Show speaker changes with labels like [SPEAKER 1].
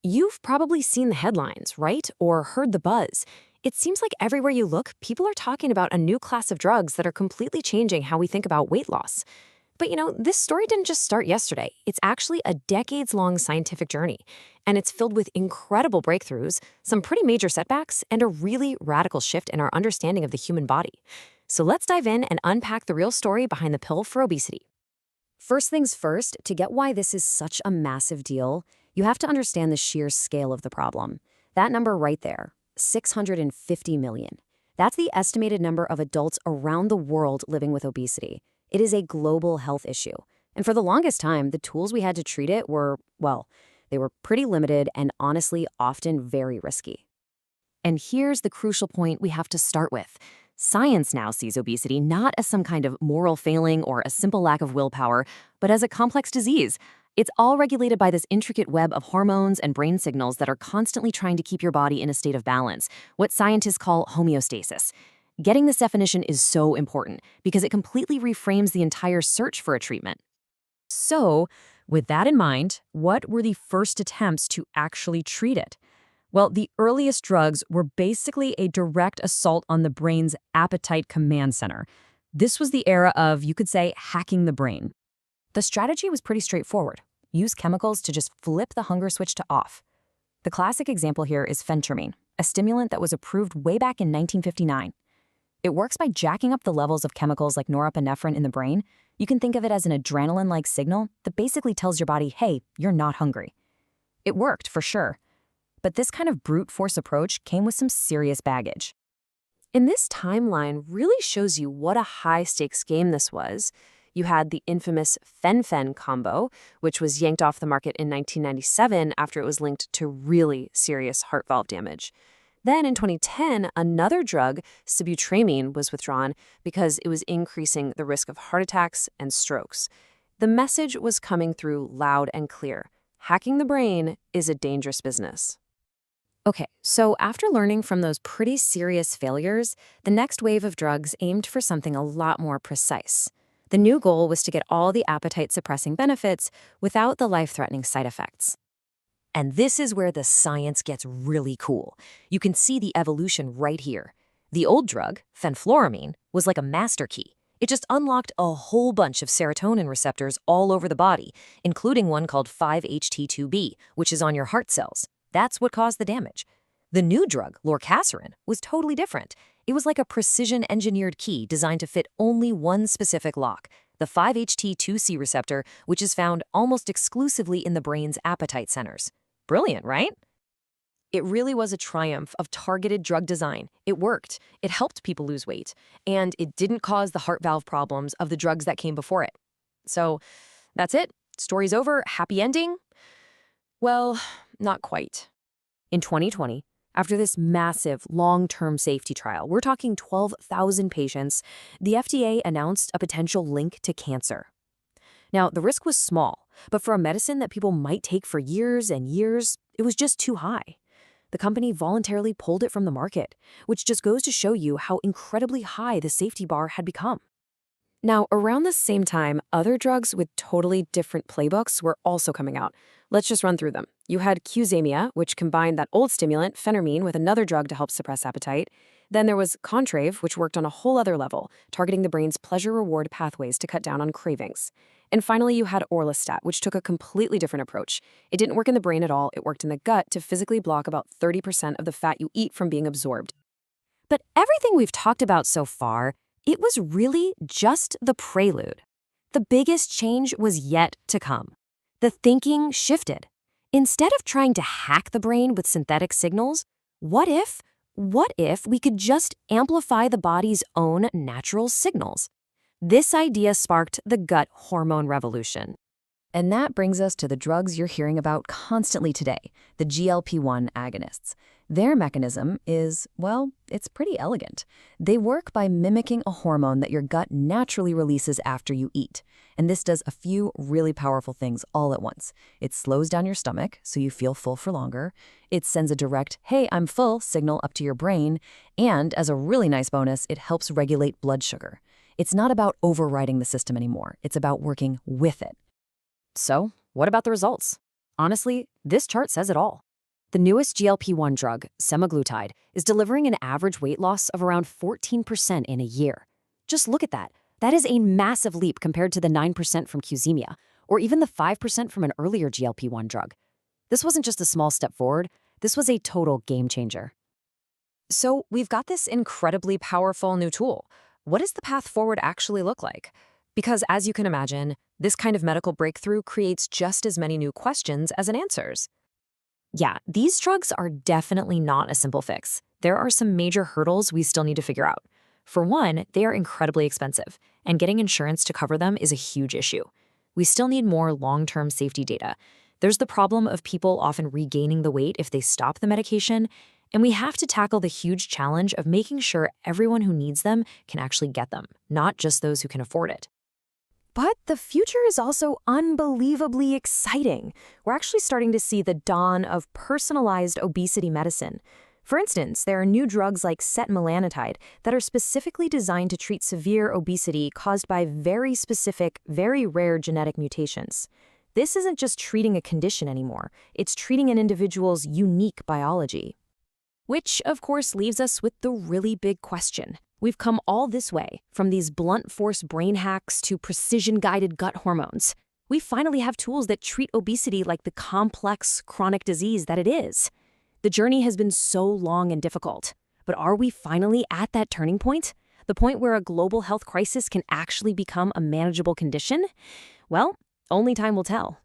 [SPEAKER 1] You've probably seen the headlines, right? Or heard the buzz. It seems like everywhere you look, people are talking about a new class of drugs that are completely changing how we think about weight loss. But this story didn't just start yesterday. It's actually a decades-long scientific journey, and it's filled with incredible breakthroughs, some pretty major setbacks, and a really radical shift in our understanding of the human body. So let's dive in and unpack the real story behind the pill for obesity. First things first, to get why this is such a massive deal, you have to understand the sheer scale of the problem. That number right there, 650 million. That's the estimated number of adults around the world living with obesity. It is a global health issue. And for the longest time, the tools we had to treat it were, well, they were pretty limited and honestly often very risky. And here's the crucial point we have to start with. Science now sees obesity not as some kind of moral failing or a simple lack of willpower, but as a complex disease. It's all regulated by this intricate web of hormones and brain signals that are constantly trying to keep your body in a state of balance, what scientists call homeostasis. Getting this definition is so important because it completely reframes the entire search for a treatment. So, with that in mind, what were the first attempts to actually treat it? Well, the earliest drugs were basically a direct assault on the brain's appetite command center. This was the era of, you could say, hacking the brain. The strategy was pretty straightforward. Use chemicals to just flip the hunger switch to off. The classic example here is phentermine, a stimulant that was approved way back in 1959. It works by jacking up the levels of chemicals like norepinephrine in the brain. You can think of it as an adrenaline-like signal that basically tells your body, hey, you're not hungry. It worked, for sure. But this kind of brute force approach came with some serious baggage. And this timeline really shows you what a high-stakes game this was. You had the infamous fen-phen combo, which was yanked off the market in 1997 after it was linked to really serious heart valve damage. Then in 2010, another drug, sibutramine, was withdrawn because it was increasing the risk of heart attacks and strokes. The message was coming through loud and clear. Hacking the brain is a dangerous business. Okay, so after learning from those pretty serious failures, the next wave of drugs aimed for something a lot more precise. The new goal was to get all the appetite-suppressing benefits without the life-threatening side effects. And this is where the science gets really cool. You can see the evolution right here. The old drug, fenfluramine, was like a master key. It just unlocked a whole bunch of serotonin receptors all over the body, including one called 5-HT2B, which is on your heart cells. That's what caused the damage. The new drug, lorcaserin, was totally different. It was like a precision-engineered key designed to fit only one specific lock, the 5-HT2C receptor, which is found almost exclusively in the brain's appetite centers. Brilliant, right? It really was a triumph of targeted drug design. It worked. It helped people lose weight. And it didn't cause the heart valve problems of the drugs that came before it. So that's it. Story's over. Happy ending? Well, not quite. In 2020, after this massive long-term safety trial, we're talking 12,000 patients, the FDA announced a potential link to cancer. Now, the risk was small, but for a medicine that people might take for years and years, it was just too high. The company voluntarily pulled it from the market, which just goes to show you how incredibly high the safety bar had become. Now, around the same time, other drugs with totally different playbooks were also coming out. Let's just run through them. You had Qzamia, which combined that old stimulant, phentermine, with another drug to help suppress appetite. Then there was Contrave, which worked on a whole other level, targeting the brain's pleasure-reward pathways to cut down on cravings. And finally, you had Orlistat, which took a completely different approach. It didn't work in the brain at all. It worked in the gut to physically block about 30% of the fat you eat from being absorbed. But everything we've talked about so far, it was really just the prelude. The biggest change was yet to come. The thinking shifted. Instead of trying to hack the brain with synthetic signals, what if we could just amplify the body's own natural signals? This idea sparked the gut hormone revolution. And that brings us to the drugs you're hearing about constantly today, the GLP-1 agonists. Their mechanism is, well, it's pretty elegant. They work by mimicking a hormone that your gut naturally releases after you eat. And this does a few really powerful things all at once. It slows down your stomach so you feel full for longer. It sends a direct, hey, I'm full signal up to your brain. And as a really nice bonus, it helps regulate blood sugar. It's not about overriding the system anymore. It's about working with it. So, what about the results? Honestly, this chart says it all. The newest GLP-1 drug, semaglutide, is delivering an average weight loss of around 14% in a year. Just look at that. That is a massive leap compared to the 9% from Qzymia, or even the 5% from an earlier GLP-1 drug. This wasn't just a small step forward, this was a total game changer. So we've got this incredibly powerful new tool. What does the path forward actually look like? Because as you can imagine, this kind of medical breakthrough creates just as many new questions as it answers. Yeah, these drugs are definitely not a simple fix. There are some major hurdles we still need to figure out. For one, they are incredibly expensive, and getting insurance to cover them is a huge issue. We still need more long-term safety data. There's the problem of people often regaining the weight if they stop the medication, and we have to tackle the huge challenge of making sure everyone who needs them can actually get them, not just those who can afford it. But the future is also unbelievably exciting. We're actually starting to see the dawn of personalized obesity medicine. For instance, there are new drugs like setmelanotide that are specifically designed to treat severe obesity caused by very specific, very rare genetic mutations. This isn't just treating a condition anymore, it's treating an individual's unique biology. Which, of course, leaves us with the really big question. We've come all this way, from these blunt force brain hacks to precision-guided gut hormones. We finally have tools that treat obesity like the complex, chronic disease that it is. The journey has been so long and difficult. But are we finally at that turning point? The point where a global health crisis can actually become a manageable condition? Well, only time will tell.